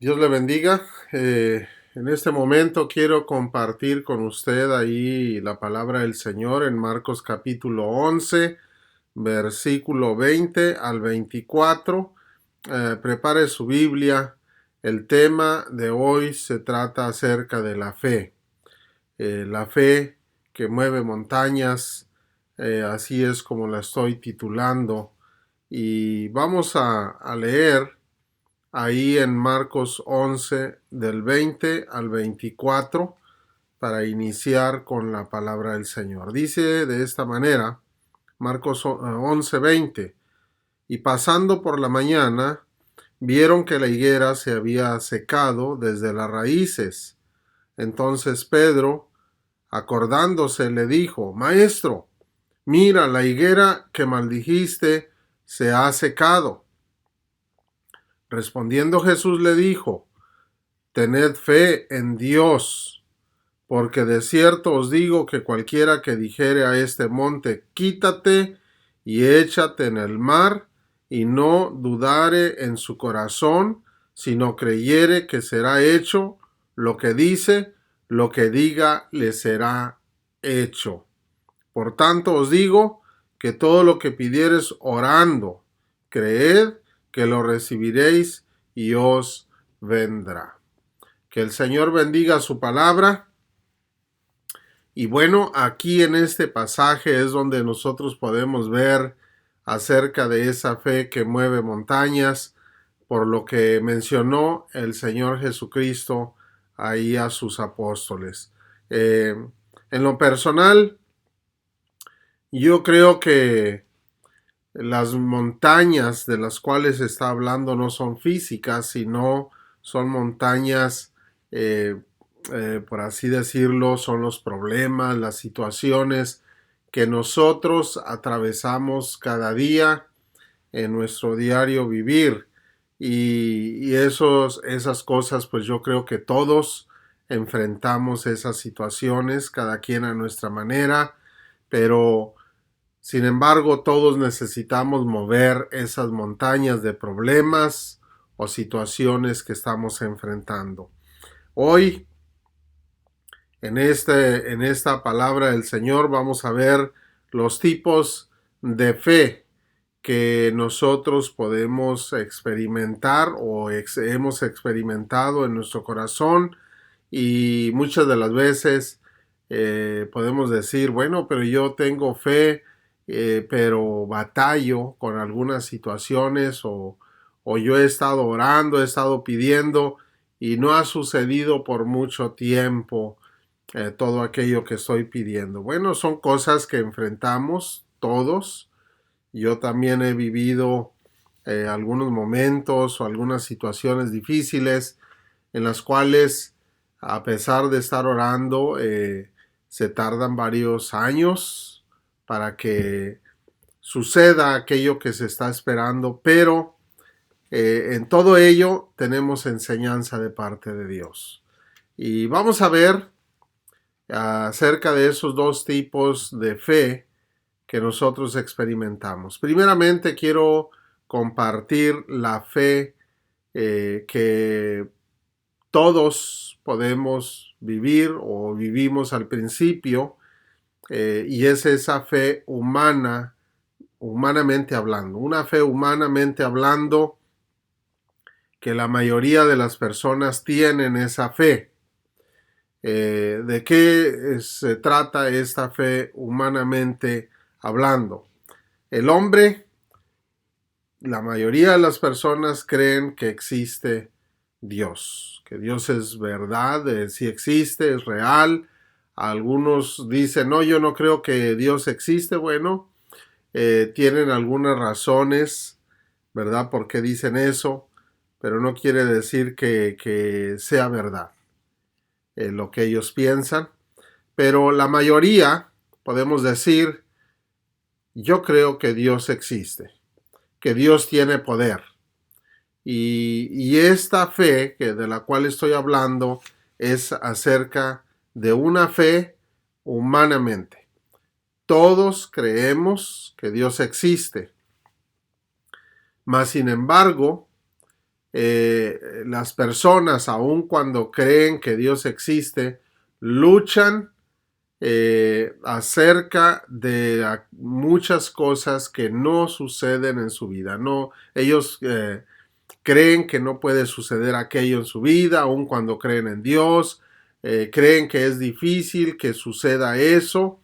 Dios le bendiga. En este momento quiero compartir con usted ahí la palabra del Señor en Marcos capítulo 11, versículo 20 al 24. Prepare su Biblia. El tema de hoy se trata acerca de la fe que mueve montañas. Así es como la estoy titulando. Y vamos a leer ahí en Marcos 11 del 20 al 24 para iniciar con la palabra del Señor. Dice de esta manera, Marcos 11:20, y pasando por la mañana, vieron que la higuera se había secado desde las raíces. Entonces Pedro, acordándose, le dijo: Maestro, mira, la higuera que maldijiste se ha secado. Respondiendo Jesús le dijo: Tened fe en Dios, porque de cierto os digo que cualquiera que dijere a este monte, quítate y échate en el mar, y no dudare en su corazón, sino creyere que será hecho lo que dice, lo que diga le será hecho. Por tanto os digo que todo lo que pidiereis orando, creed que lo recibiréis y os vendrá. Que el Señor bendiga su palabra. Y bueno, aquí en este pasaje es donde nosotros podemos ver acerca de esa fe que mueve montañas, por lo que mencionó el Señor Jesucristo ahí a sus apóstoles. En lo personal, yo creo que las montañas de las cuales está hablando no son físicas, sino son montañas, por así decirlo, son los problemas, las situaciones que nosotros atravesamos cada día en nuestro diario vivir. Y esas cosas, pues yo creo que todos enfrentamos esas situaciones, cada quien a nuestra manera, pero sin embargo, todos necesitamos mover esas montañas de problemas o situaciones que estamos enfrentando. Hoy, en esta palabra del Señor, vamos a ver los tipos de fe que nosotros podemos experimentar o hemos experimentado en nuestro corazón, y muchas de las veces podemos decir, bueno, pero yo tengo fe, pero batallo con algunas situaciones, o yo he estado orando, he estado pidiendo y no ha sucedido por mucho tiempo todo aquello que estoy pidiendo. Bueno, son cosas que enfrentamos todos. Yo también he vivido algunos momentos o algunas situaciones difíciles en las cuales, a pesar de estar orando, se tardan varios años para que suceda aquello que se está esperando, pero en todo ello tenemos enseñanza de parte de Dios. Y vamos a ver acerca de esos dos tipos de fe que nosotros experimentamos. Primeramente quiero compartir la fe que todos podemos vivir o vivimos al principio, y es esa fe humana, humanamente hablando, una fe humanamente hablando, que la mayoría de las personas tienen esa fe. ¿De qué se trata esta fe humanamente hablando? El hombre, la mayoría de las personas creen que existe Dios, que Dios es verdad, sí existe, es real. Algunos dicen, no, yo no creo que Dios existe. Bueno, tienen algunas razones, ¿verdad? ¿Por qué dicen eso? Pero no quiere decir que sea verdad lo que ellos piensan. Pero la mayoría podemos decir, yo creo que Dios existe, que Dios tiene poder. Y esta fe de la cual estoy hablando es acerca de una fe humanamente. Todos creemos que Dios existe, mas sin embargo, las personas, aun cuando creen que Dios existe, luchan acerca de muchas cosas que no suceden en su vida. No, ellos creen que no puede suceder aquello en su vida, aun cuando creen en Dios. Creen que es difícil que suceda eso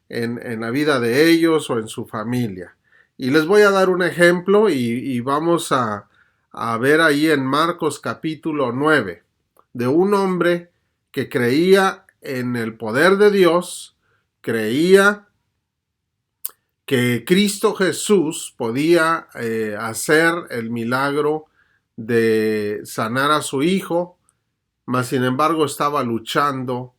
en la vida de ellos o en su familia. Y les voy a dar un ejemplo y vamos a ver ahí en Marcos capítulo 9 de un hombre que creía en el poder de Dios, creía que Cristo Jesús podía hacer el milagro de sanar a su hijo, mas sin embargo estaba luchando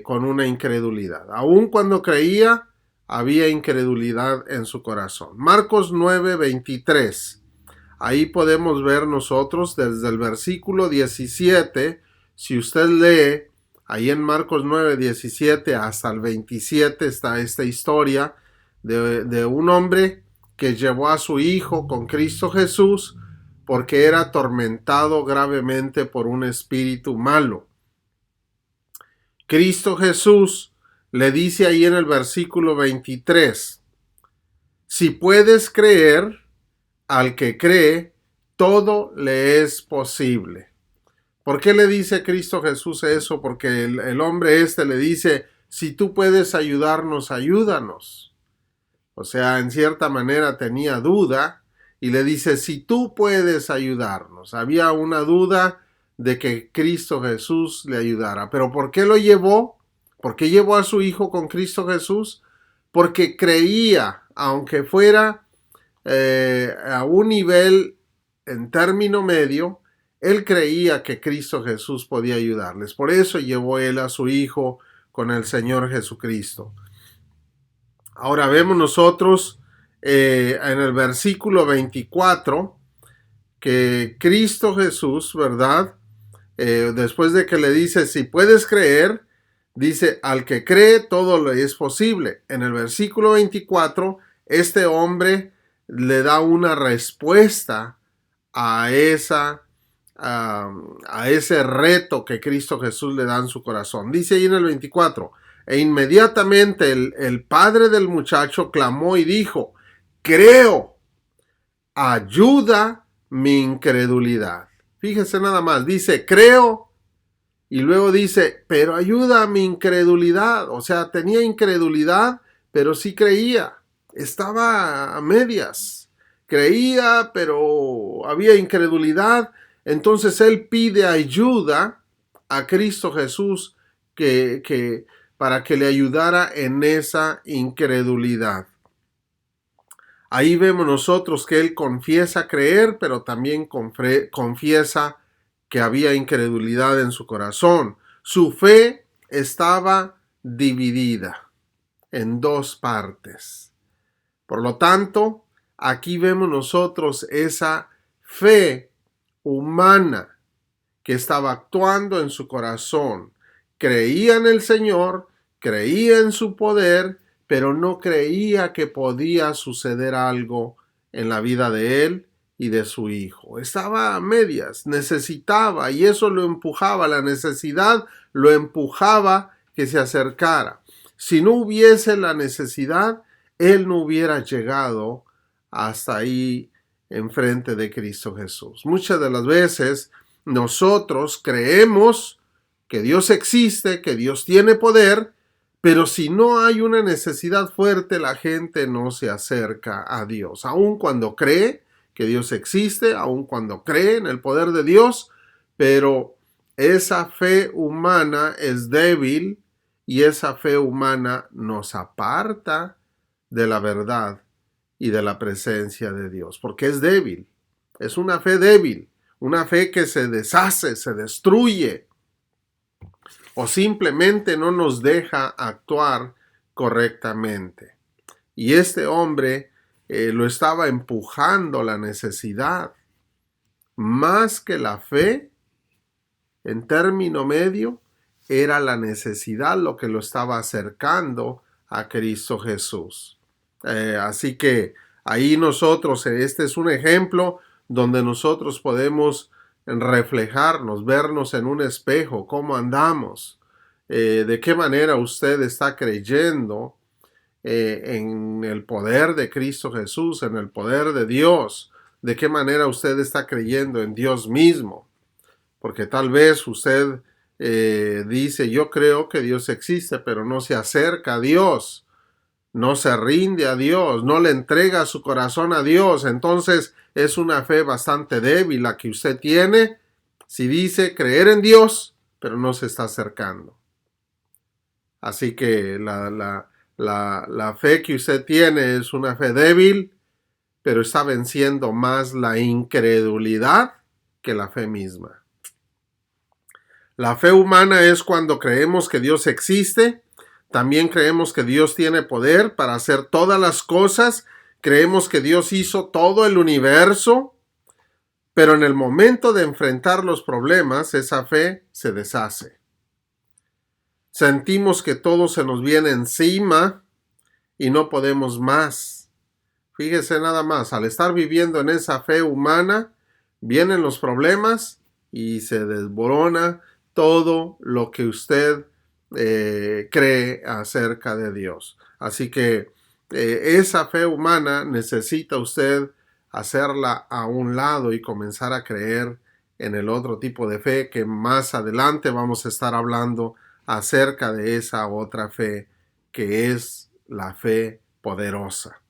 con una incredulidad. Aun cuando creía, había incredulidad en su corazón. Marcos 9:23. Ahí podemos ver nosotros desde el versículo 17, si usted lee, ahí en Marcos 9:17 hasta el 27 está esta historia de un hombre que llevó a su hijo con Cristo Jesús porque era atormentado gravemente por un espíritu malo. Cristo Jesús le dice ahí en el versículo 23, si puedes creer, al que cree, todo le es posible. ¿Por qué le dice Cristo Jesús eso? Porque el hombre le dice, si tú puedes ayudarnos, ayúdanos. O sea, en cierta manera tenía duda y le dice, si tú puedes ayudarnos. Había una duda de que Cristo Jesús le ayudara. ¿Pero por qué lo llevó? ¿Por qué llevó a su hijo con Cristo Jesús? Porque creía, aunque fuera a un nivel en término medio, él creía que Cristo Jesús podía ayudarles. Por eso llevó él a su hijo con el Señor Jesucristo. Ahora vemos nosotros en el versículo 24 que Cristo Jesús, ¿verdad? Después de que le dice, si puedes creer, dice, al que cree todo le es posible. En el versículo 24, este hombre le da una respuesta a ese reto que Cristo Jesús le da en su corazón. Dice ahí en el 24, e inmediatamente el padre del muchacho clamó y dijo, creo, ayuda mi incredulidad. Fíjese nada más, dice, creo, y luego dice, pero ayuda a mi incredulidad. O sea, tenía incredulidad, pero sí creía. Estaba a medias. Creía, pero había incredulidad. Entonces él pide ayuda a Cristo Jesús para que le ayudara en esa incredulidad. Ahí vemos nosotros que él confiesa creer, pero también confiesa que había incredulidad en su corazón. Su fe estaba dividida en dos partes. Por lo tanto, aquí vemos nosotros esa fe humana que estaba actuando en su corazón. Creía en el Señor, creía en su poder, pero no creía que podía suceder algo en la vida de él y de su hijo. Estaba a medias, necesitaba, y eso lo empujaba, la necesidad lo empujaba que se acercara. Si no hubiese la necesidad, él no hubiera llegado hasta ahí enfrente de Cristo Jesús. Muchas de las veces nosotros creemos que Dios existe, que Dios tiene poder, pero si no hay una necesidad fuerte, la gente no se acerca a Dios. Aun cuando cree que Dios existe, aun cuando cree en el poder de Dios, pero esa fe humana es débil y esa fe humana nos aparta de la verdad y de la presencia de Dios, porque es débil, es una fe débil, una fe que se deshace, se destruye, o simplemente no nos deja actuar correctamente. Y este hombre lo estaba empujando la necesidad, más que la fe, en término medio, era la necesidad lo que lo estaba acercando a Cristo Jesús. Así que ahí nosotros, este es un ejemplo donde nosotros podemos reflejarnos, vernos en un espejo, cómo andamos, de qué manera usted está creyendo en el poder de Cristo Jesús, en el poder de Dios, de qué manera usted está creyendo en Dios mismo, porque tal vez usted dice, yo creo que Dios existe, pero no se acerca a Dios, no se rinde a Dios, no le entrega su corazón a Dios. Entonces es una fe bastante débil la que usted tiene si dice creer en Dios, pero no se está acercando. Así que la fe que usted tiene es una fe débil, pero está venciendo más la incredulidad que la fe misma. La fe humana es cuando creemos que Dios existe, también creemos que Dios tiene poder para hacer todas las cosas, creemos que Dios hizo todo el universo, pero en el momento de enfrentar los problemas, esa fe se deshace. Sentimos que todo se nos viene encima y no podemos más. Fíjese nada más, al estar viviendo en esa fe humana, vienen los problemas y se desborona todo lo que usted cree acerca de Dios. Así que esa fe humana necesita usted hacerla a un lado y comenzar a creer en el otro tipo de fe que más adelante vamos a estar hablando acerca de esa otra fe que es la fe poderosa.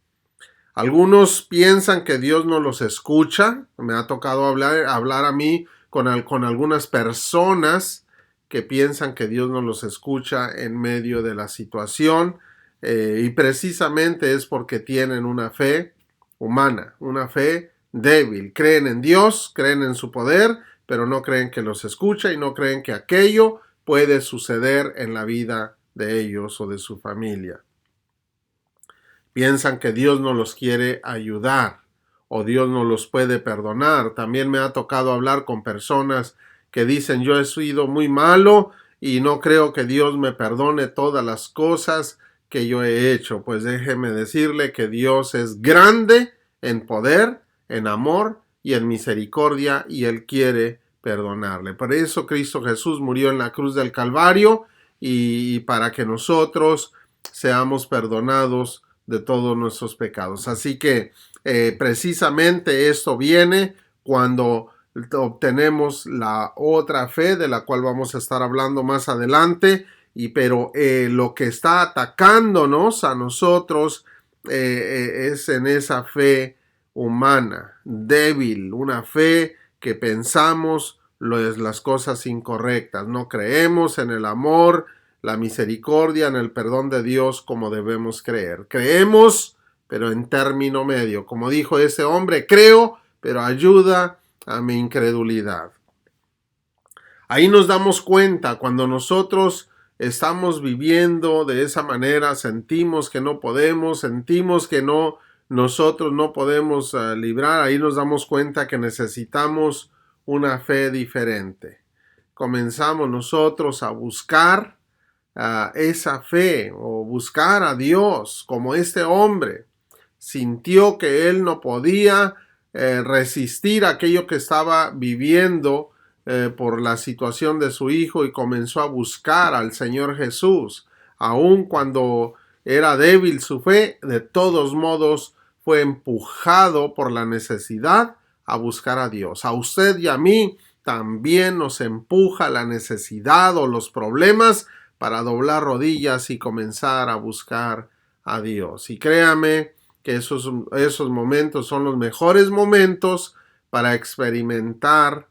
Algunos piensan que Dios no los escucha. Me ha tocado hablar a mí con algunas personas que piensan que Dios no los escucha en medio de la situación y precisamente es porque tienen una fe humana, una fe débil. Creen en Dios, creen en su poder, pero no creen que los escucha y no creen que aquello puede suceder en la vida de ellos o de su familia. Piensan que Dios no los quiere ayudar o Dios no los puede perdonar. También me ha tocado hablar con personas que dicen yo he sido muy malo y no creo que Dios me perdone todas las cosas que yo he hecho. Pues déjeme decirle que Dios es grande en poder, en amor y en misericordia y Él quiere perdonarle. Por eso Cristo Jesús murió en la cruz del Calvario y para que nosotros seamos perdonados de todos nuestros pecados. Así que precisamente esto viene cuando obtenemos la otra fe de la cual vamos a estar hablando más adelante, pero lo que está atacándonos a nosotros es en esa fe humana, débil, una fe que pensamos las cosas incorrectas, no creemos en el amor, la misericordia, en el perdón de Dios como debemos creer. Creemos, pero en término medio. Como dijo ese hombre, creo, pero ayuda a mi incredulidad. Ahí nos damos cuenta cuando nosotros estamos viviendo de esa manera, sentimos que no podemos, sentimos que nosotros no podemos librar, ahí nos damos cuenta que necesitamos una fe diferente. Comenzamos nosotros a buscar esa fe o buscar a Dios como este hombre sintió que él no podía resistir aquello que estaba viviendo por la situación de su hijo y comenzó a buscar al Señor Jesús. Aun cuando era débil su fe, de todos modos fue empujado por la necesidad a buscar a Dios. A usted y a mí también nos empuja la necesidad o los problemas para doblar rodillas y comenzar a buscar a Dios. Y créame que esos momentos son los mejores momentos para experimentar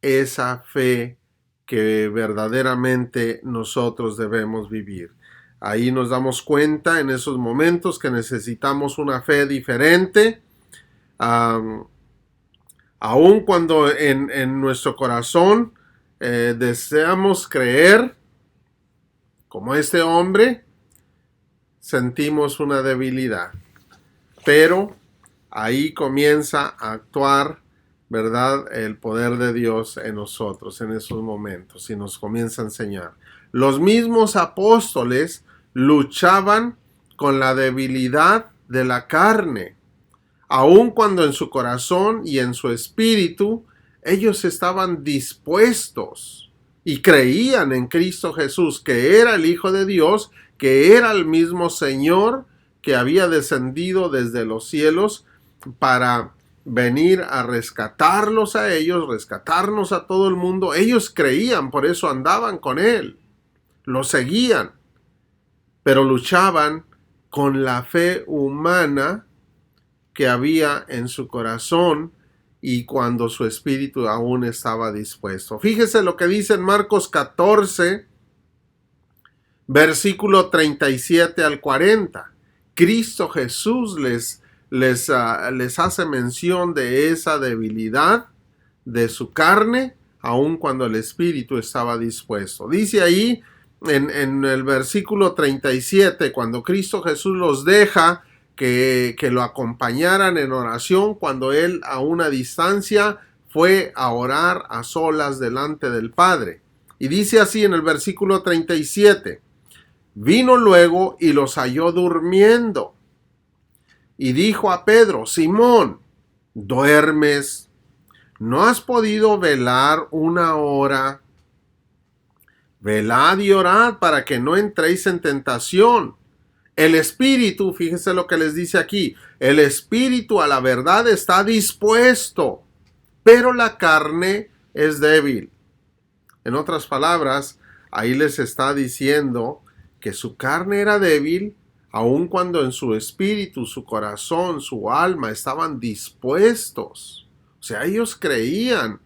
esa fe que verdaderamente nosotros debemos vivir. Ahí nos damos cuenta en esos momentos que necesitamos una fe diferente, aun cuando en nuestro corazón deseamos creer como este hombre, sentimos una debilidad, pero ahí comienza a actuar, ¿verdad?, el poder de Dios en nosotros en esos momentos y nos comienza a enseñar. Los mismos apóstoles luchaban con la debilidad de la carne. aun cuando en su corazón y en su espíritu ellos estaban dispuestos y creían en Cristo Jesús, que era el Hijo de Dios, que era el mismo Señor que había descendido desde los cielos para venir a rescatarlos a ellos, rescatarnos a todo el mundo. Ellos creían, por eso andaban con Él, lo seguían, pero luchaban con la fe humana que había en su corazón y cuando su espíritu aún estaba dispuesto. Fíjese lo que dice en Marcos 14, versículo 37 al 40. Cristo Jesús les hace mención de esa debilidad de su carne, aun cuando el espíritu estaba dispuesto. Dice ahí en el versículo 37, cuando Cristo Jesús los deja que lo acompañaran en oración, cuando él a una distancia fue a orar a solas delante del Padre. Y dice así en el versículo 37, vino luego y los halló durmiendo. Y dijo a Pedro, Simón, ¿duermes? ¿No has podido velar una hora? Velad y orad para que no entréis en tentación. El espíritu, fíjese lo que les dice aquí, el espíritu a la verdad está dispuesto, pero la carne es débil. En otras palabras, ahí les está diciendo que su carne era débil, aun cuando en su espíritu, su corazón, su alma estaban dispuestos. O sea, ellos creían.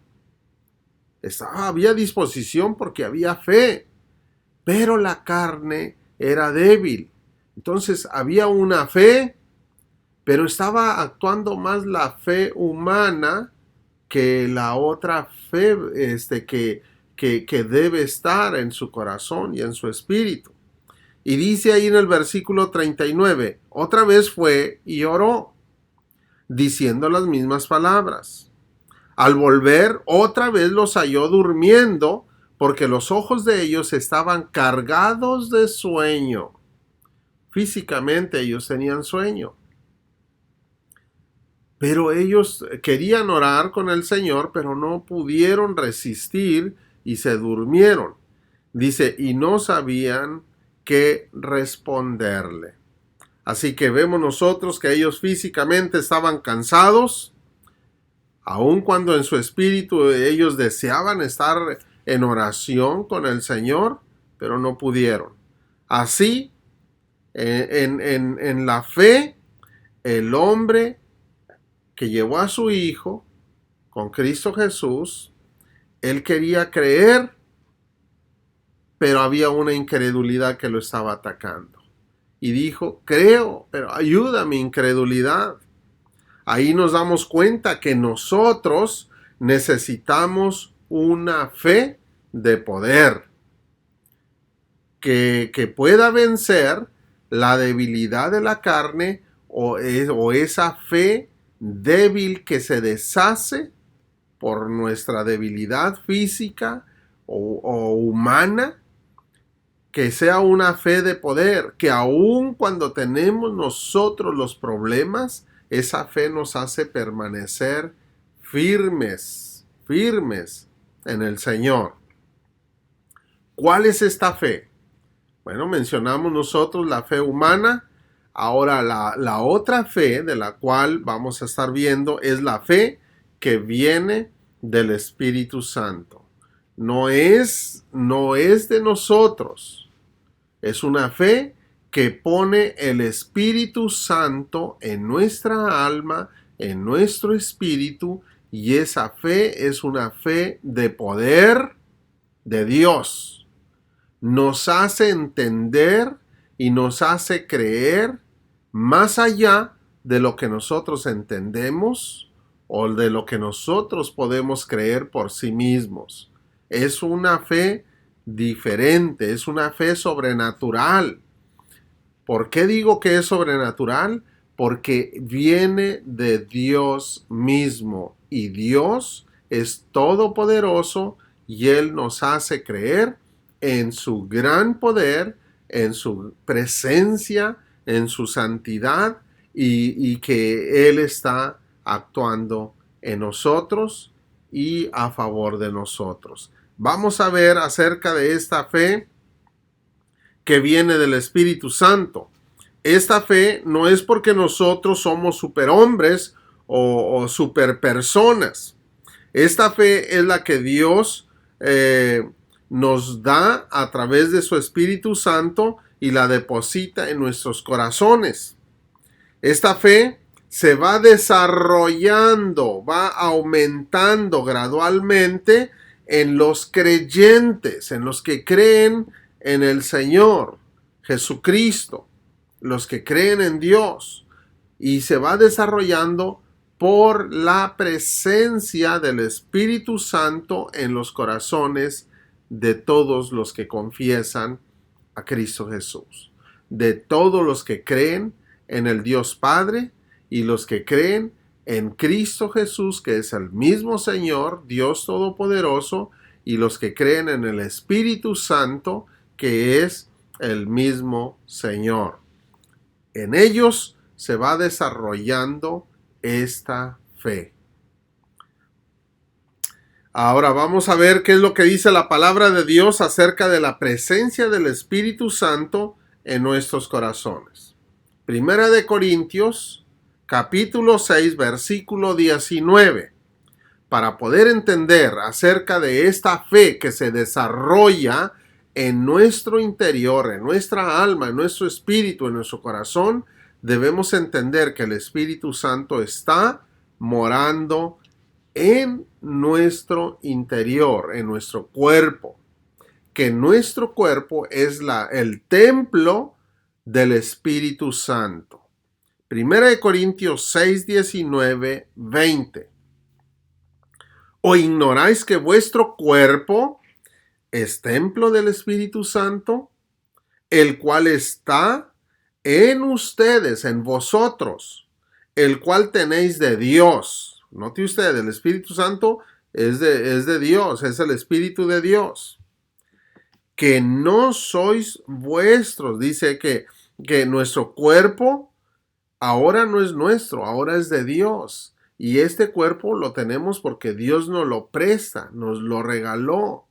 Había disposición porque había fe, pero la carne era débil. Entonces había una fe, pero estaba actuando más la fe humana que la otra fe que debe estar en su corazón y en su espíritu. Y dice ahí en el versículo 39, otra vez fue y oró, diciendo las mismas palabras. Al volver, otra vez los halló durmiendo, porque los ojos de ellos estaban cargados de sueño. Físicamente ellos tenían sueño. Pero ellos querían orar con el Señor, pero no pudieron resistir y se durmieron. Dice, y no sabían qué responderle. Así que vemos nosotros que ellos físicamente estaban cansados, aun cuando en su espíritu ellos deseaban estar en oración con el Señor, pero no pudieron. Así, en la fe, el hombre que llevó a su hijo con Cristo Jesús, él quería creer, pero había una incredulidad que lo estaba atacando. Y dijo, creo, pero ayuda a mi incredulidad. Ahí nos damos cuenta que nosotros necesitamos una fe de poder que pueda vencer la debilidad de la carne o esa fe débil que se deshace por nuestra debilidad física o humana, que sea una fe de poder, que aun cuando tenemos nosotros los problemas, esa fe nos hace permanecer firmes en el Señor. ¿Cuál es esta fe? Bueno, mencionamos nosotros la fe humana. Ahora la otra fe de la cual vamos a estar viendo es la fe que viene del Espíritu Santo. No es de nosotros. Es una fe que pone el Espíritu Santo en nuestra alma, en nuestro espíritu, y esa fe es una fe de poder de Dios. Nos hace entender y nos hace creer más allá de lo que nosotros entendemos o de lo que nosotros podemos creer por sí mismos. Es una fe diferente, es una fe sobrenatural. ¿Por qué digo que es sobrenatural? Porque viene de Dios mismo y Dios es todopoderoso y Él nos hace creer en su gran poder, en su presencia, en su santidad y que Él está actuando en nosotros y a favor de nosotros. Vamos a ver acerca de esta fe que viene del Espíritu Santo. Esta fe no es porque nosotros somos superhombres o superpersonas. Esta fe es la que Dios nos da a través de su Espíritu Santo y la deposita en nuestros corazones. Esta fe se va desarrollando, va aumentando gradualmente en los creyentes, en los que creen en el Señor Jesucristo, los que creen en Dios, y se va desarrollando por la presencia del Espíritu Santo en los corazones de todos los que confiesan a Cristo Jesús, de todos los que creen en el Dios Padre y los que creen en Cristo Jesús, que es el mismo Señor, Dios Todopoderoso, y los que creen en el Espíritu Santo, que es el mismo Señor. En ellos se va desarrollando esta fe. Ahora vamos a ver qué es lo que dice la palabra de Dios acerca de la presencia del Espíritu Santo en nuestros corazones. Primera de Corintios, capítulo 6, versículo 19. Para poder entender acerca de esta fe que se desarrolla en nuestro interior, en nuestra alma, en nuestro espíritu, en nuestro corazón, debemos entender que el Espíritu Santo está morando en nuestro interior, en nuestro cuerpo, que nuestro cuerpo es el templo del Espíritu Santo. Primera de Corintios 6, 19, 20. ¿O ignoráis que vuestro cuerpo es templo del Espíritu Santo, el cual está en ustedes, en vosotros, el cual tenéis de Dios? Note usted, el Espíritu Santo es de Dios, es el Espíritu de Dios. Que no sois vuestros, dice que nuestro cuerpo ahora no es nuestro, ahora es de Dios. Y este cuerpo lo tenemos porque Dios nos lo presta, nos lo regaló.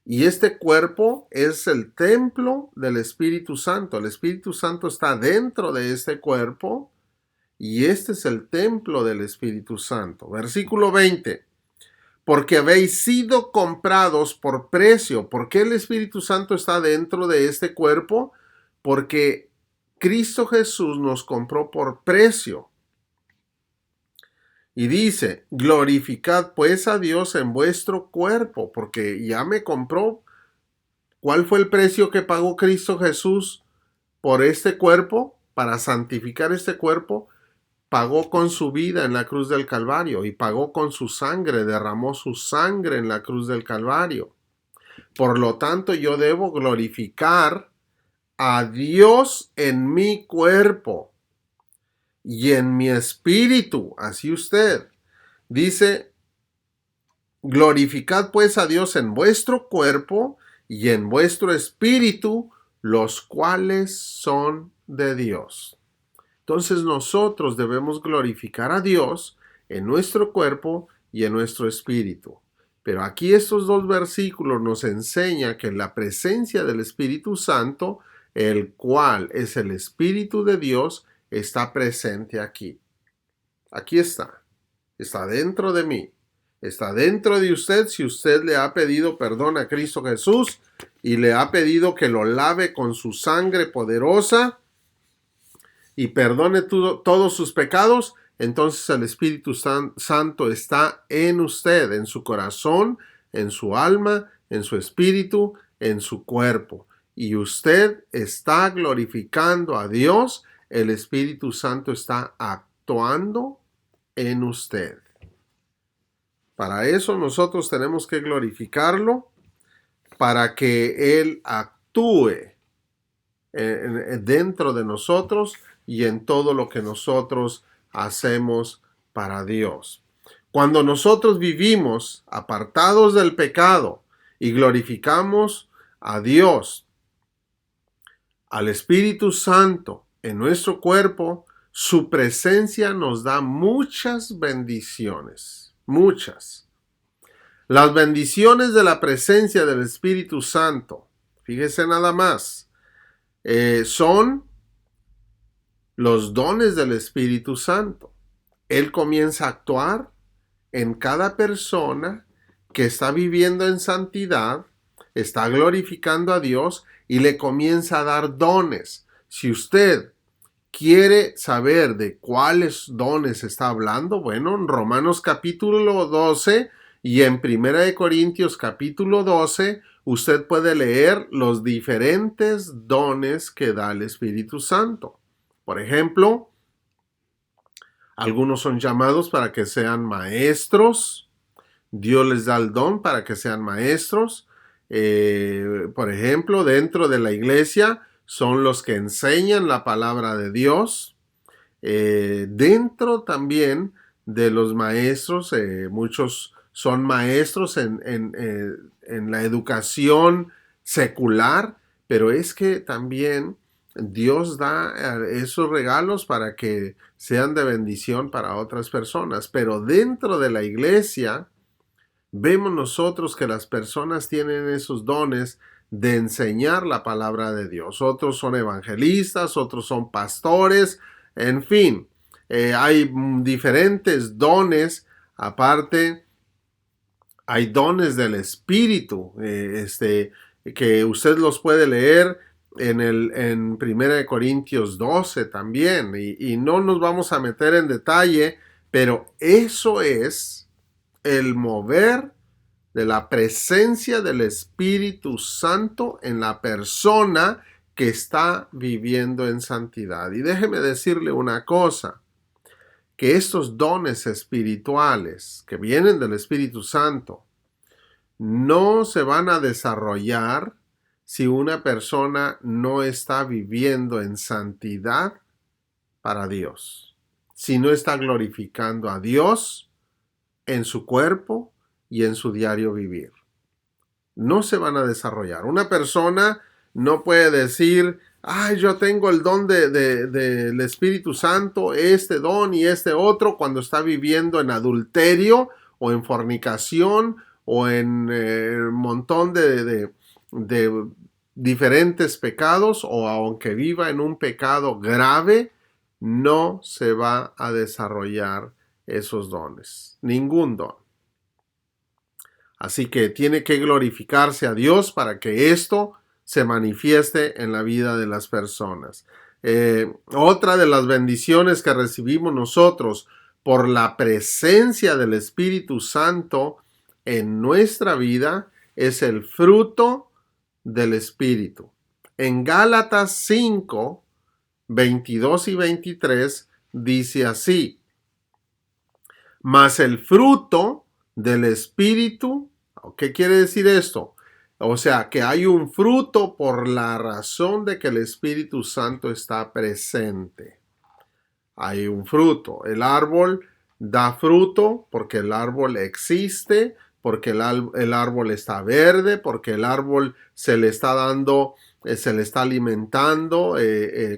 Y este cuerpo es el templo del Espíritu Santo. El Espíritu Santo está dentro de este cuerpo y este es el templo del Espíritu Santo. Versículo 20. Porque habéis sido comprados por precio. ¿Por qué el Espíritu Santo está dentro de este cuerpo? Porque Cristo Jesús nos compró por precio. Y dice, glorificad pues a Dios en vuestro cuerpo, porque ya me compró. ¿Cuál fue el precio que pagó Cristo Jesús por este cuerpo? Para santificar este cuerpo, pagó con su vida en la cruz del Calvario y pagó con su sangre, derramó su sangre en la cruz del Calvario. Por lo tanto, yo debo glorificar a Dios en mi cuerpo y en mi espíritu. Así usted dice, glorificad pues a Dios en vuestro cuerpo y en vuestro espíritu, los cuales son de Dios. Entonces nosotros debemos glorificar a Dios en nuestro cuerpo y en nuestro espíritu. Pero aquí estos dos versículos nos enseñan que la presencia del Espíritu Santo, el cual es el Espíritu de Dios, está presente aquí. Aquí está. Está dentro de mí. Está dentro de usted si usted le ha pedido perdón a Cristo Jesús y le ha pedido que lo lave con su sangre poderosa y perdone todos sus pecados. Entonces el Espíritu Santo está en usted, en su corazón, en su alma, en su espíritu, en su cuerpo. Y usted está glorificando a Dios. El Espíritu Santo está actuando en usted. Para eso nosotros tenemos que glorificarlo, para que Él actúe dentro de nosotros y en todo lo que nosotros hacemos para Dios. Cuando nosotros vivimos apartados del pecado y glorificamos a Dios, al Espíritu Santo en nuestro cuerpo, Su presencia nos da muchas bendiciones, muchas. Las bendiciones de la presencia del Espíritu Santo, fíjese nada más, son los dones del Espíritu Santo. Él comienza a actuar en cada persona que está viviendo en santidad, está glorificando a Dios y le comienza a dar dones. Si usted quiere saber de cuáles dones está hablando, bueno, en Romanos capítulo 12 y en Primera de Corintios capítulo 12, usted puede leer los diferentes dones que da el Espíritu Santo. Por ejemplo, algunos son llamados para que sean maestros. Dios les da el don para que sean maestros. Por ejemplo, dentro de la iglesia son los que enseñan la palabra de Dios. Dentro también de los maestros, muchos son maestros en la educación secular, pero es que también Dios da esos regalos para que sean de bendición para otras personas. Pero dentro de la iglesia, vemos nosotros que las personas tienen esos dones de enseñar la palabra de Dios. Otros son evangelistas, otros son pastores, en fin, hay diferentes dones. Aparte, hay dones del Espíritu, que usted los puede leer en 1 Corintios 12 también, y no nos vamos a meter en detalle, pero eso es el mover de la presencia del Espíritu Santo en la persona que está viviendo en santidad. Y déjeme decirle una cosa, que estos dones espirituales que vienen del Espíritu Santo no se van a desarrollar si una persona no está viviendo en santidad para Dios, si no está glorificando a Dios en su cuerpo y en su diario vivir. No se van a desarrollar. Una persona no puede decir, yo tengo el don del Espíritu Santo, este don y este otro, cuando está viviendo en adulterio o en fornicación o en un montón de diferentes pecados, o aunque viva en un pecado grave, no se va a desarrollar esos dones. Ningún don. Así que tiene que glorificarse a Dios para que esto se manifieste en la vida de las personas. Otra de las bendiciones que recibimos nosotros por la presencia del Espíritu Santo en nuestra vida es el fruto del Espíritu. En Gálatas 5, 22 y 23 dice así: mas el fruto del Espíritu, ¿qué quiere decir esto? O sea, que hay un fruto por la razón de que el Espíritu Santo está presente. Hay un fruto. El árbol da fruto porque el árbol existe, porque el árbol está verde, porque el árbol se le está dando, se le está alimentando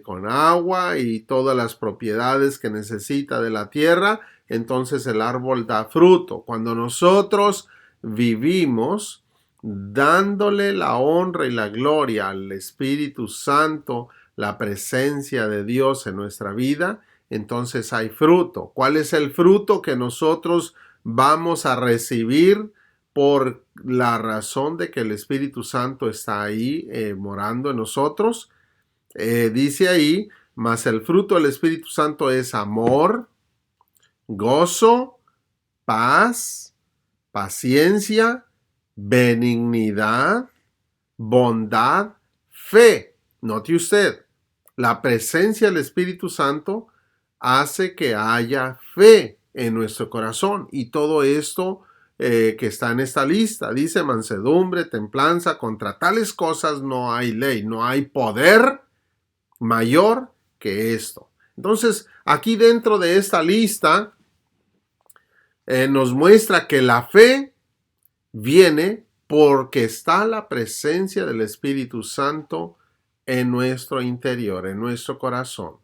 con agua y todas las propiedades que necesita de la tierra. Entonces el árbol da fruto. Cuando nosotros vivimos dándole la honra y la gloria al Espíritu Santo, la presencia de Dios en nuestra vida, entonces hay fruto. ¿Cuál es el fruto que nosotros vamos a recibir por la razón de que el Espíritu Santo está ahí morando en nosotros? Dice ahí, mas el fruto del Espíritu Santo es amor, gozo, paz, paciencia, benignidad, bondad, fe. Note usted, la presencia del Espíritu Santo hace que haya fe en nuestro corazón, y todo esto que está en esta lista dice mansedumbre, templanza. Contra tales cosas no hay ley, no hay poder mayor que esto. Entonces, aquí dentro de esta lista nos muestra que la fe viene porque está la presencia del Espíritu Santo en nuestro interior, en nuestro corazón.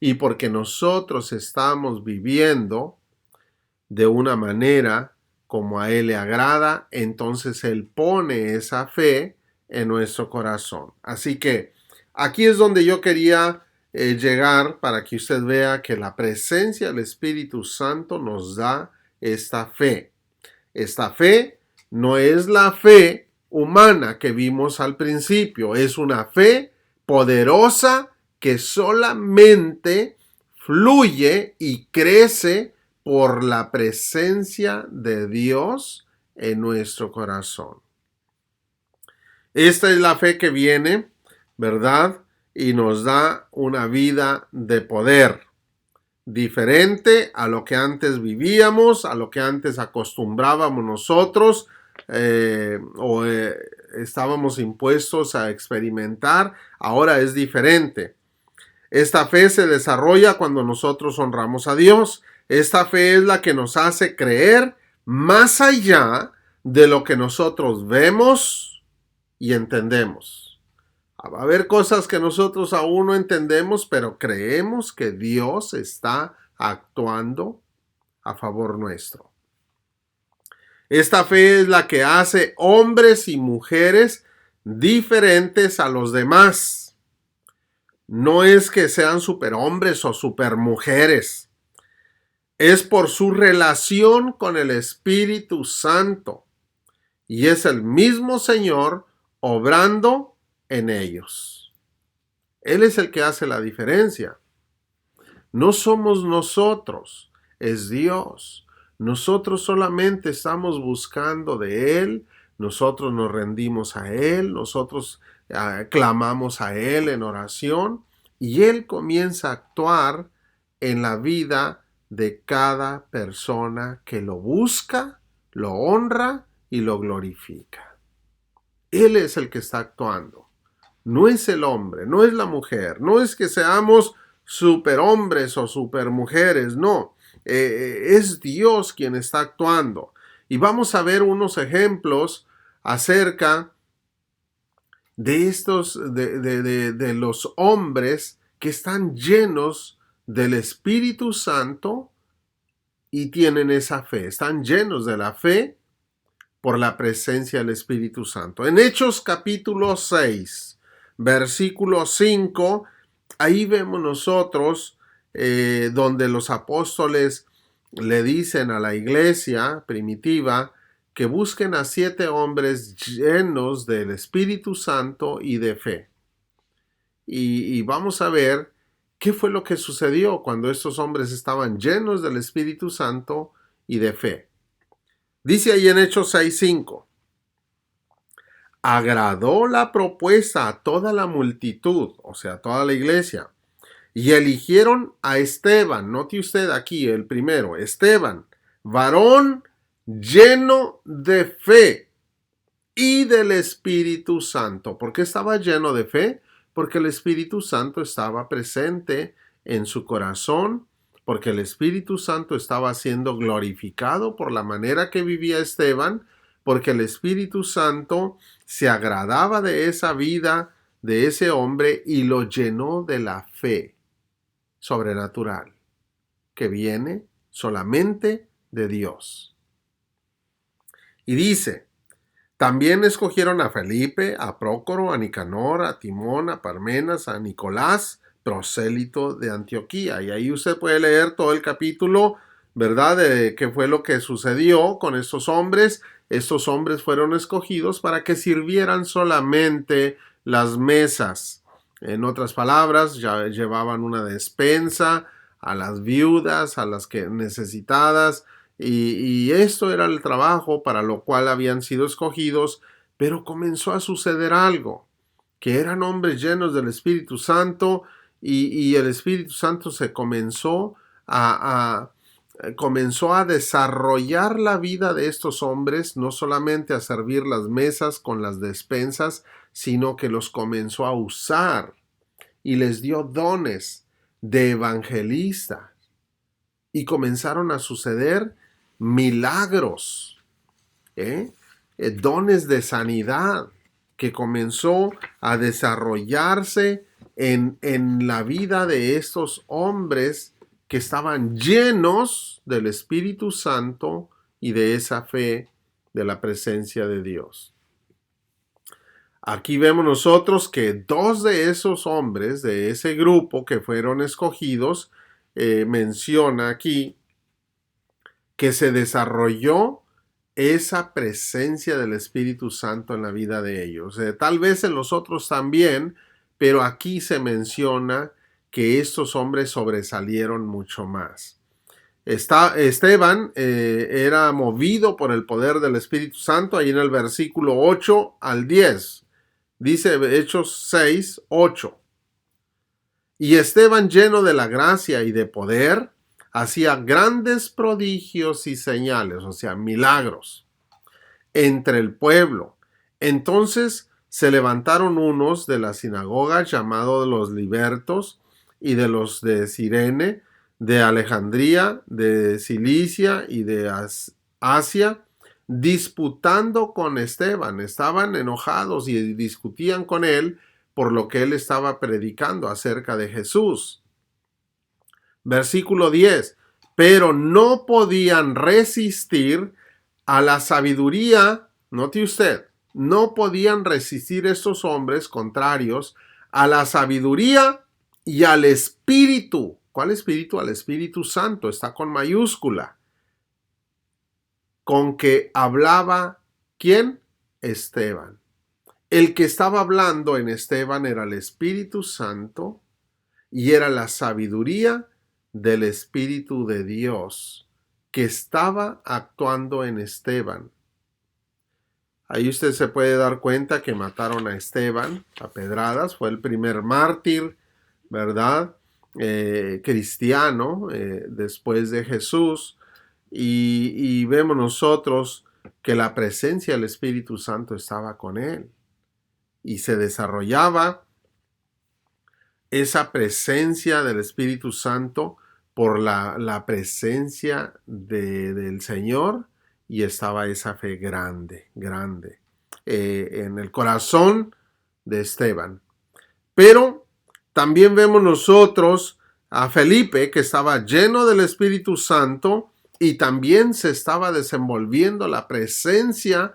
y porque nosotros estamos viviendo de una manera como a Él le agrada, entonces Él pone esa fe en nuestro corazón. Así que aquí es donde yo quería llegar para que usted vea que la presencia del Espíritu Santo nos da esta fe. Esta fe no es la fe humana que vimos al principio, es una fe poderosa que solamente fluye y crece por la presencia de Dios en nuestro corazón. Esta es la fe que viene, ¿verdad? Y nos da una vida de poder, diferente a lo que antes vivíamos, a lo que antes acostumbrábamos nosotros estábamos impuestos a experimentar. Ahora es diferente. Esta fe se desarrolla cuando nosotros honramos a Dios. Esta fe es la que nos hace creer más allá de lo que nosotros vemos y entendemos. Va a haber cosas que nosotros aún no entendemos, pero creemos que Dios está actuando a favor nuestro. Esta fe es la que hace hombres y mujeres diferentes a los demás. No es que sean superhombres o supermujeres. Es por su relación con el Espíritu Santo. Y es el mismo Señor obrando en ellos. Él es el que hace la diferencia. No somos nosotros, es Dios. Nosotros solamente estamos buscando de Él, nosotros nos rendimos a Él, nosotros clamamos a Él en oración y Él comienza a actuar en la vida de cada persona que lo busca, lo honra y lo glorifica. Él es el que está actuando. No es el hombre, no es la mujer, no es que seamos superhombres o supermujeres, no. Es Dios quien está actuando. Y vamos a ver unos ejemplos acerca de estos, de los hombres que están llenos del Espíritu Santo y tienen esa fe. Están llenos de la fe por la presencia del Espíritu Santo. En Hechos capítulo 6, versículo 5, ahí vemos nosotros donde los apóstoles le dicen a la iglesia primitiva que busquen a 7 hombres llenos del Espíritu Santo y de fe. Y vamos a ver qué fue lo que sucedió cuando estos hombres estaban llenos del Espíritu Santo y de fe. Dice ahí en Hechos 6:5, agradó la propuesta a toda la multitud, o sea, a toda la iglesia, y eligieron a Esteban, note usted aquí el primero, Esteban, varón lleno de fe y del Espíritu Santo. ¿Por qué estaba lleno de fe? Porque el Espíritu Santo estaba presente en su corazón, porque el Espíritu Santo estaba siendo glorificado por la manera que vivía Esteban, porque el Espíritu Santo se agradaba de esa vida de ese hombre y lo llenó de la fe sobrenatural que viene solamente de Dios. Y dice, también escogieron a Felipe, a Prócoro, a Nicanor, a Timón, a Parmenas, a Nicolás, prosélito de Antioquía. Y ahí usted puede leer todo el capítulo, ¿verdad? De qué fue lo que sucedió con estos hombres. Estos hombres fueron escogidos para que sirvieran solamente las mesas. En otras palabras, ya llevaban una despensa a las viudas, a las que necesitadas, y esto era el trabajo para lo cual habían sido escogidos, pero comenzó a suceder algo, que eran hombres llenos del Espíritu Santo y el Espíritu Santo se comenzó a desarrollar la vida de estos hombres, no solamente a servir las mesas con las despensas, sino que los comenzó a usar y les dio dones de evangelista y comenzaron a suceder milagros, dones de sanidad que comenzó a desarrollarse en la vida de estos hombres que estaban llenos del Espíritu Santo y de esa fe de la presencia de Dios. Aquí vemos nosotros que dos de esos hombres, de ese grupo que fueron escogidos, menciona aquí que se desarrolló esa presencia del Espíritu Santo en la vida de ellos. Tal vez en los otros también, pero aquí se menciona que estos hombres sobresalieron mucho más. Esteban era movido por el poder del Espíritu Santo, ahí en el versículo 8 al 10. Dice Hechos 6, 8. Y Esteban, lleno de la gracia y de poder, hacía grandes prodigios y señales, o sea, milagros, entre el pueblo. Entonces se levantaron unos de la sinagoga llamados los libertos y de los de Cirene, de Alejandría, de Cilicia y de Asia, disputando con Esteban. Estaban enojados y discutían con él por lo que él estaba predicando acerca de Jesús. Versículo 10. Pero no podían resistir a la sabiduría, note usted, no podían resistir estos hombres contrarios a la sabiduría y al Espíritu. ¿Cuál Espíritu? Al Espíritu Santo, está con mayúscula. Con que hablaba, ¿quién? Esteban. El que estaba hablando en Esteban era el Espíritu Santo y era la sabiduría del Espíritu de Dios que estaba actuando en Esteban. Ahí usted se puede dar cuenta que mataron a Esteban a pedradas, fue el primer mártir, ¿verdad? Cristiano después de Jesús, y vemos nosotros que la presencia del Espíritu Santo estaba con él y se desarrollaba esa presencia del Espíritu Santo por la presencia del Señor, y estaba esa fe grande en el corazón de Esteban. Pero también vemos nosotros a Felipe, que estaba lleno del Espíritu Santo y también se estaba desenvolviendo la presencia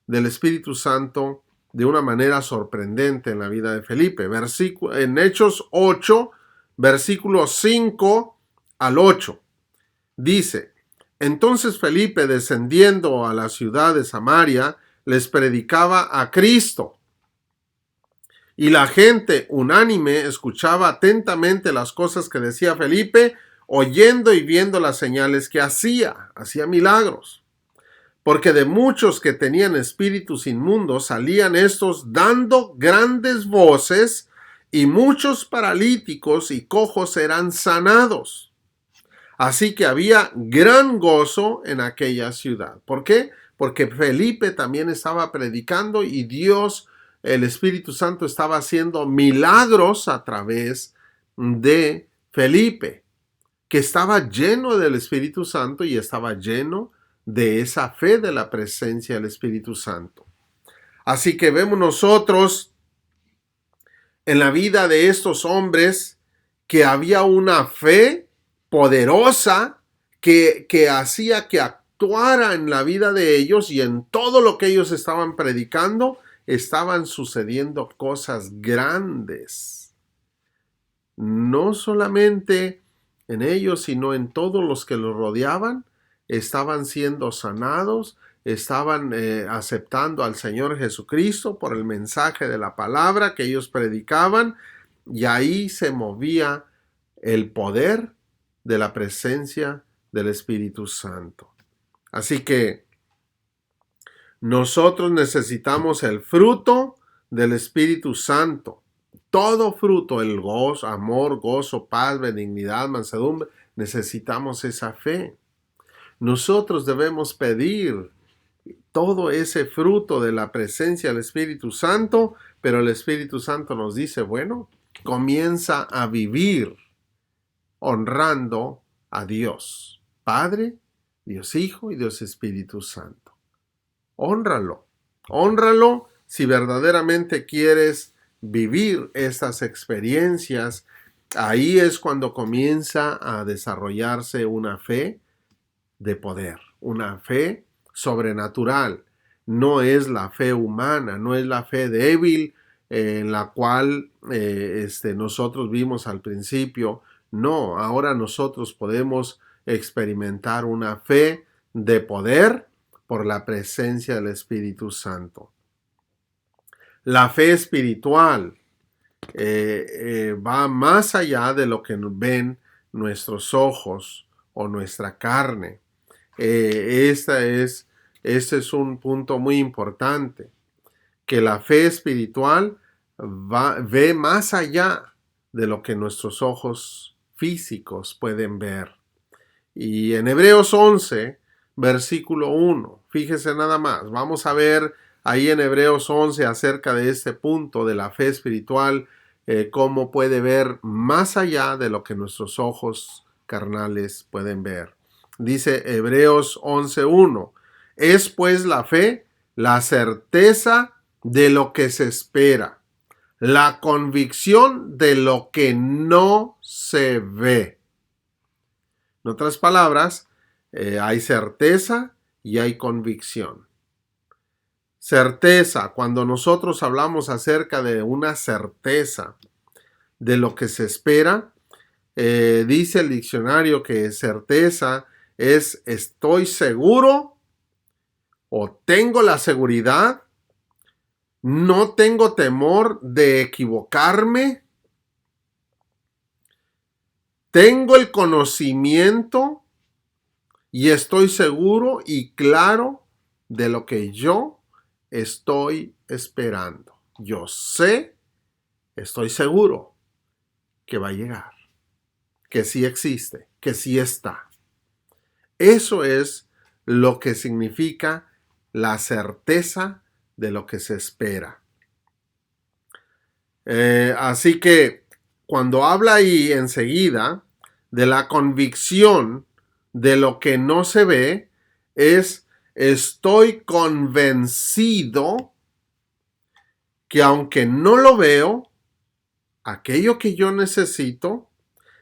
del Espíritu Santo de una manera sorprendente en la vida de Felipe. En Hechos 8, versículos 5 al 8, dice: Entonces Felipe, descendiendo a la ciudad de Samaria, les predicaba a Cristo. Y la gente unánime escuchaba atentamente las cosas que decía Felipe, oyendo y viendo las señales que hacía milagros. Porque de muchos que tenían espíritus inmundos salían estos dando grandes voces, y muchos paralíticos y cojos eran sanados. Así que había gran gozo en aquella ciudad. ¿Por qué? Porque Felipe también estaba predicando y Dios, el Espíritu Santo, estaba haciendo milagros a través de Felipe, que estaba lleno del Espíritu Santo y estaba lleno de esa fe de la presencia del Espíritu Santo. Así que vemos nosotros en la vida de estos hombres que había una fe poderosa que hacía que actuara en la vida de ellos, y en todo lo que ellos estaban predicando estaban sucediendo cosas grandes. No solamente en ellos, sino en todos los que los rodeaban. Estaban siendo sanados, estaban aceptando al Señor Jesucristo por el mensaje de la palabra que ellos predicaban, y ahí se movía el poder de la presencia del Espíritu Santo. Así que nosotros necesitamos el fruto del Espíritu Santo. Todo fruto, el gozo, amor, gozo, paz, benignidad, mansedumbre, necesitamos esa fe. Nosotros debemos pedir todo ese fruto de la presencia del Espíritu Santo, pero el Espíritu Santo nos dice, bueno, comienza a vivir honrando a Dios Padre, Dios Hijo y Dios Espíritu Santo. Hónralo si verdaderamente quieres vivir estas experiencias, ahí es cuando comienza a desarrollarse una fe de poder, una fe sobrenatural. No es la fe humana, no es la fe débil en la cual nosotros vimos al principio. No, ahora nosotros podemos experimentar una fe de poder por la presencia del Espíritu Santo. La fe espiritual va más allá de lo que ven nuestros ojos o nuestra carne. Este es un punto muy importante, que la fe espiritual ve más allá de lo que nuestros ojos físicos pueden ver. Y en Hebreos 11, versículo 1, fíjese nada más, vamos a ver ahí en Hebreos 11 acerca de este punto de la fe espiritual, cómo puede ver más allá de lo que nuestros ojos carnales pueden ver. Dice Hebreos 11:1, es pues la fe la certeza de lo que se espera, la convicción de lo que no se ve. En otras palabras, hay certeza y hay convicción. Certeza, cuando nosotros hablamos acerca de una certeza de lo que se espera, dice el diccionario que certeza es estoy seguro o tengo la seguridad, no tengo temor de equivocarme, tengo el conocimiento y estoy seguro y claro de lo que yo estoy esperando. Yo sé, estoy seguro que va a llegar, que sí existe, que sí está. Eso es lo que significa la certeza de lo que se espera. Así que cuando habla ahí enseguida de la convicción de lo que no se ve, es estoy convencido que aunque no lo veo, aquello que yo necesito,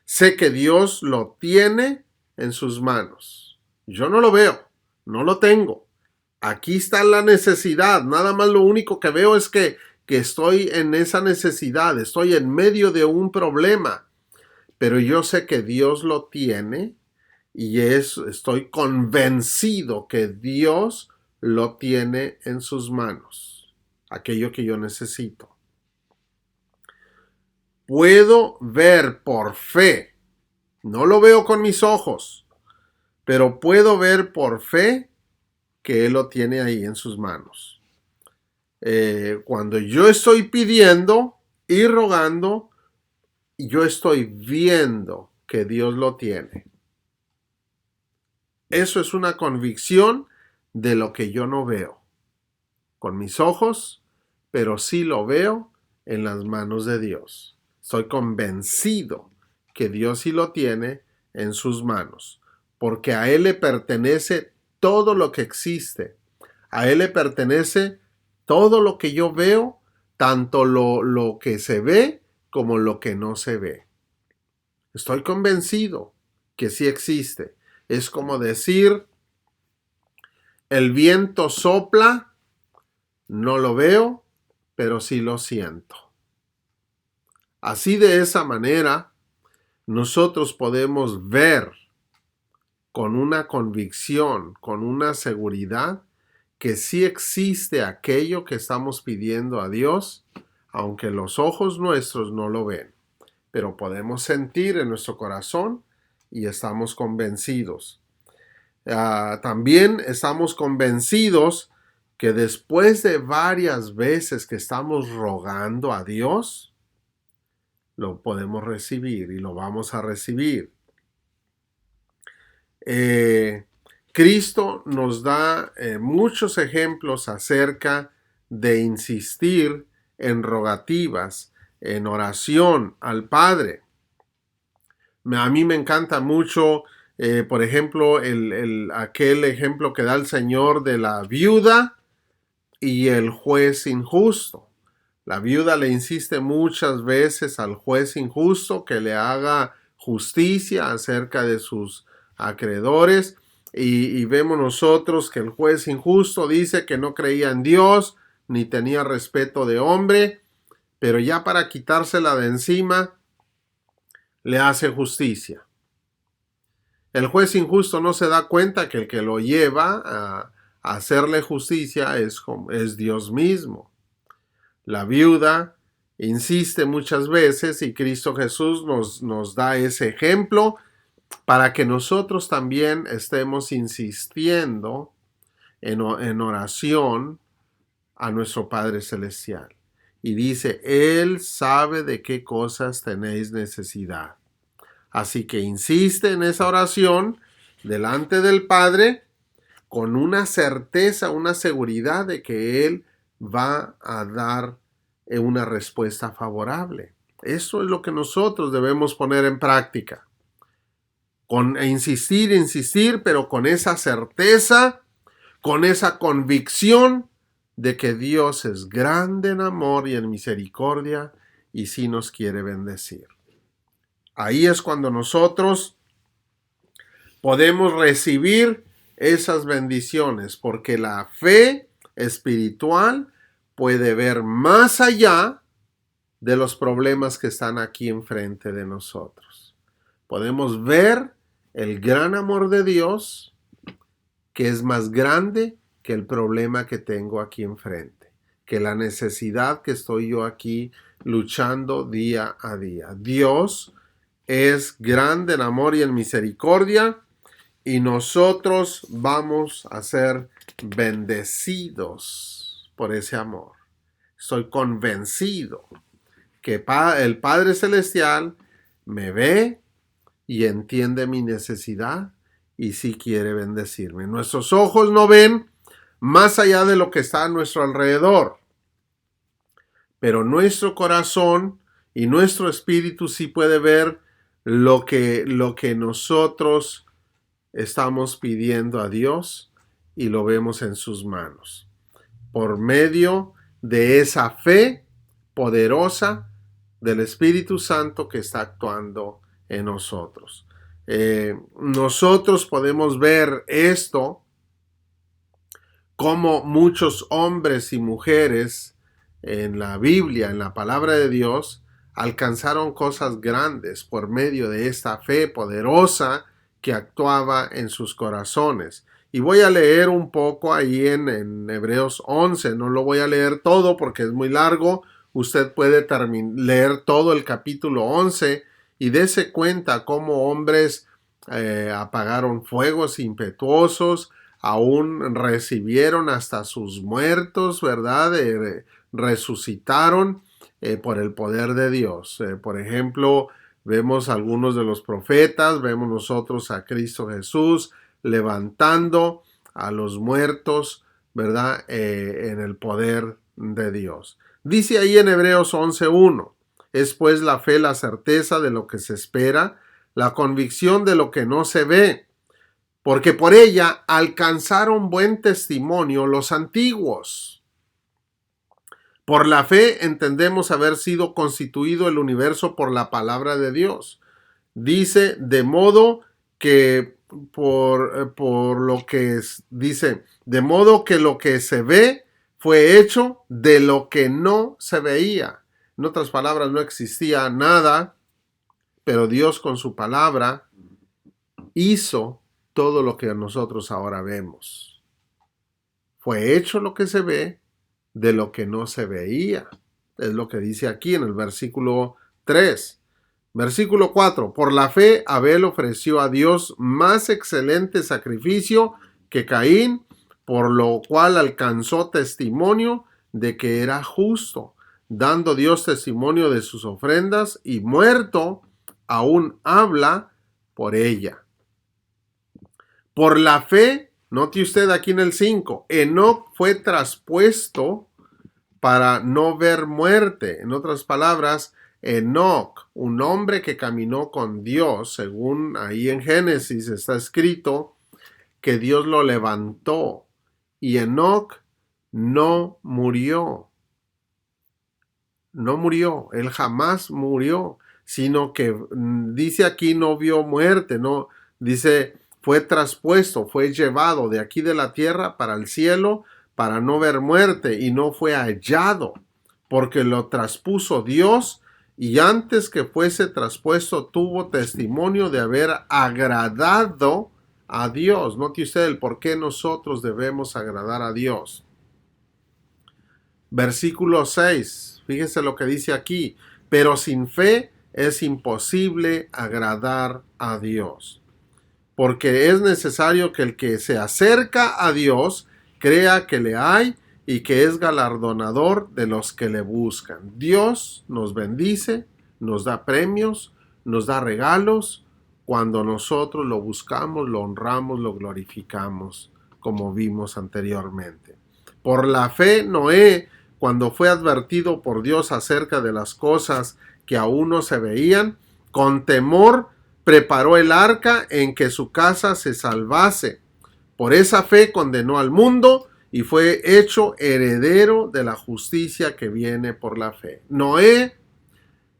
sé que Dios lo tiene en sus manos. Yo no lo veo, no lo tengo. Aquí está la necesidad. Nada más lo único que veo es que estoy en esa necesidad, estoy en medio de un problema. Pero yo sé que Dios lo tiene y estoy convencido que Dios lo tiene en sus manos. Aquello que yo necesito. Puedo ver por fe. No lo veo con mis ojos, pero puedo ver por fe que Él lo tiene ahí en sus manos. Cuando yo estoy pidiendo y rogando, yo estoy viendo que Dios lo tiene. Eso es una convicción de lo que yo no veo con mis ojos, pero sí lo veo en las manos de Dios. Estoy convencido que Dios sí lo tiene en sus manos, porque a Él le pertenece todo lo que existe. A Él le pertenece todo lo que yo veo, tanto lo que se ve como lo que no se ve. Estoy convencido que sí existe. Es como decir, el viento sopla, no lo veo, pero sí lo siento. Así de esa manera, nosotros podemos ver con una convicción, con una seguridad, que sí existe aquello que estamos pidiendo a Dios, aunque los ojos nuestros no lo ven, pero podemos sentir en nuestro corazón y estamos convencidos. También estamos convencidos que después de varias veces que estamos rogando a Dios, lo podemos recibir y lo vamos a recibir. Cristo nos da muchos ejemplos acerca de insistir en rogativas, en oración al Padre. A mí me encanta mucho, por ejemplo, aquel ejemplo que da el Señor de la viuda y el juez injusto. La viuda le insiste muchas veces al juez injusto que le haga justicia acerca de sus acreedores y vemos nosotros que el juez injusto dice que no creía en Dios ni tenía respeto de hombre, pero ya para quitársela de encima le hace justicia. El juez injusto no se da cuenta que el que lo lleva a hacerle justicia es Dios mismo. La viuda insiste muchas veces y Cristo Jesús nos da ese ejemplo para que nosotros también estemos insistiendo en oración a nuestro Padre Celestial. Y dice, Él sabe de qué cosas tenéis necesidad. Así que insiste en esa oración delante del Padre con una certeza, una seguridad de que Él va a dar una respuesta favorable. Eso es lo que nosotros debemos poner en práctica. Insistir, pero con esa certeza, con esa convicción de que Dios es grande en amor y en misericordia y sí nos quiere bendecir. Ahí es cuando nosotros podemos recibir esas bendiciones, porque la fe espiritual puede ver más allá de los problemas que están aquí enfrente de nosotros. Podemos ver el gran amor de Dios, que es más grande que el problema que tengo aquí enfrente, que la necesidad que estoy yo aquí luchando día a día. Dios es grande en amor y en misericordia, y nosotros vamos a ser bendecidos por ese amor. Estoy convencido que el Padre Celestial me ve y entiende mi necesidad y sí quiere bendecirme. Nuestros ojos no ven más allá de lo que está a nuestro alrededor, pero nuestro corazón y nuestro espíritu sí puede ver lo que nosotros estamos pidiendo a Dios y lo vemos en sus manos. Por medio de esa fe poderosa del Espíritu Santo que está actuando en nosotros. Nosotros podemos ver esto como muchos hombres y mujeres en la Biblia, en la palabra de Dios, alcanzaron cosas grandes por medio de esta fe poderosa que actuaba en sus corazones. Y voy a leer un poco ahí en Hebreos 11, no lo voy a leer todo porque es muy largo. Usted puede leer todo el capítulo 11 y dése cuenta cómo hombres apagaron fuegos impetuosos, aún recibieron hasta sus muertos, ¿verdad? Resucitaron por el poder de Dios. Por ejemplo, vemos algunos de los profetas, vemos nosotros a Cristo Jesús levantando a los muertos, ¿verdad? En el poder de Dios. Dice ahí en Hebreos 11:1, es pues la fe la certeza de lo que se espera, la convicción de lo que no se ve, porque por ella alcanzaron buen testimonio los antiguos. Por la fe entendemos haber sido constituido el universo por la palabra de Dios. Dice, de modo que por lo que dice, de modo que lo que se ve fue hecho de lo que no se veía. En otras palabras, no existía nada, pero Dios con su palabra hizo todo lo que nosotros ahora vemos. Fue hecho lo que se ve de lo que no se veía. Es lo que dice aquí en el versículo 3. Versículo 4. Por la fe Abel ofreció a Dios más excelente sacrificio que Caín, por lo cual alcanzó testimonio de que era justo, dando Dios testimonio de sus ofrendas, y muerto aún habla por ella. Por la fe, note usted aquí en el 5, Enoc fue traspuesto para no ver muerte. En otras palabras, Enoc, un hombre que caminó con Dios, según ahí en Génesis está escrito que Dios lo levantó y Enoc no murió. no murió, él jamás murió, sino que dice aquí no vio muerte, no, dice fue traspuesto, fue llevado de aquí de la tierra para el cielo para no ver muerte y no fue hallado, porque lo traspuso Dios y antes que fuese traspuesto tuvo testimonio de haber agradado a Dios. Note usted el por qué nosotros debemos agradar a Dios. Versículo 6, fíjese lo que dice aquí, pero sin fe es imposible agradar a Dios, porque es necesario que el que se acerca a Dios crea que le hay y que es galardonador de los que le buscan. Dios nos bendice, nos da premios, nos da regalos, cuando nosotros lo buscamos, lo honramos, lo glorificamos, como vimos anteriormente. Por la fe, Noé, cuando fue advertido por Dios acerca de las cosas que aún no se veían, con temor preparó el arca en que su casa se salvase. Por esa fe condenó al mundo y fue hecho heredero de la justicia que viene por la fe. Noé,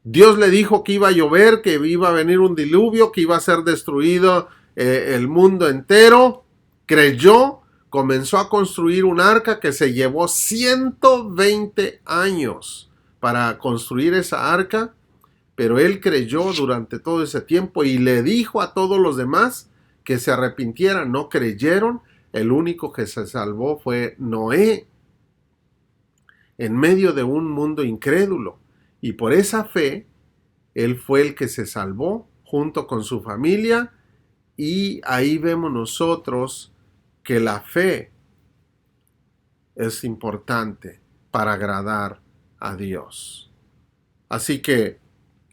Dios le dijo que iba a llover, que iba a venir un diluvio, que iba a ser destruido el mundo entero. Creyó, comenzó a construir un arca que se llevó 120 años para construir esa arca, pero él creyó durante todo ese tiempo y le dijo a todos los demás que se arrepintieran. No creyeron, el único que se salvó fue Noé, en medio de un mundo incrédulo. Y por esa fe, él fue el que se salvó junto con su familia. Y ahí vemos nosotros que la fe es importante para agradar a Dios. Así que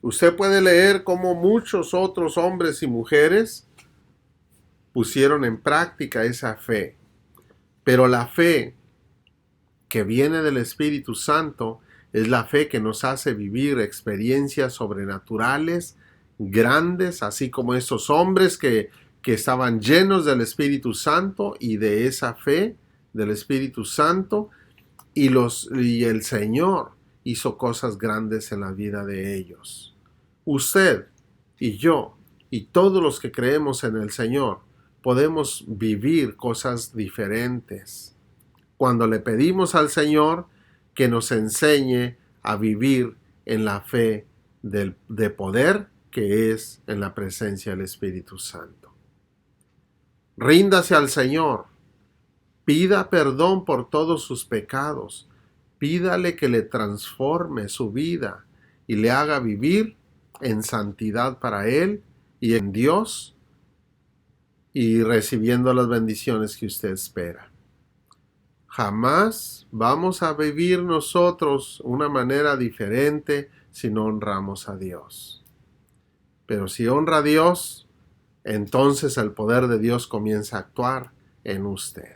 usted puede leer cómo muchos otros hombres y mujeres pusieron en práctica esa fe. Pero la fe que viene del Espíritu Santo es la fe que nos hace vivir experiencias sobrenaturales grandes, así como estos hombres que estaban llenos del Espíritu Santo y de esa fe del Espíritu Santo, y el Señor hizo cosas grandes en la vida de ellos. Usted y yo y todos los que creemos en el Señor podemos vivir cosas diferentes cuando le pedimos al Señor que nos enseñe a vivir en la fe de poder que es en la presencia del Espíritu Santo. Ríndase al Señor, pida perdón por todos sus pecados, pídale que le transforme su vida y le haga vivir en santidad para Él y en Dios, y recibiendo las bendiciones que usted espera. Jamás vamos a vivir nosotros una manera diferente si no honramos a Dios. Pero si honra a Dios, entonces el poder de Dios comienza a actuar en usted.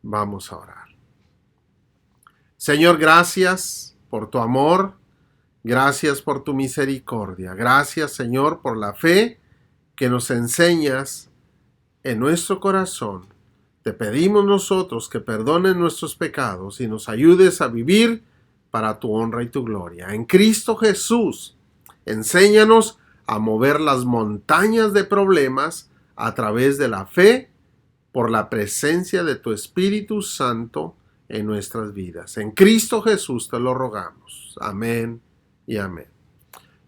Vamos a orar. Señor, gracias por tu amor, gracias por tu misericordia, gracias, Señor, por la fe que nos enseñas en nuestro corazón. Te pedimos nosotros que perdones nuestros pecados y nos ayudes a vivir para tu honra y tu gloria. En Cristo Jesús, enséñanos a mover las montañas de problemas a través de la fe por la presencia de tu Espíritu Santo en nuestras vidas. En Cristo Jesús te lo rogamos. Amén y amén.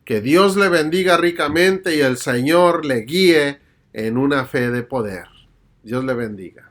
Que Dios le bendiga ricamente y el Señor le guíe en una fe de poder. Dios le bendiga.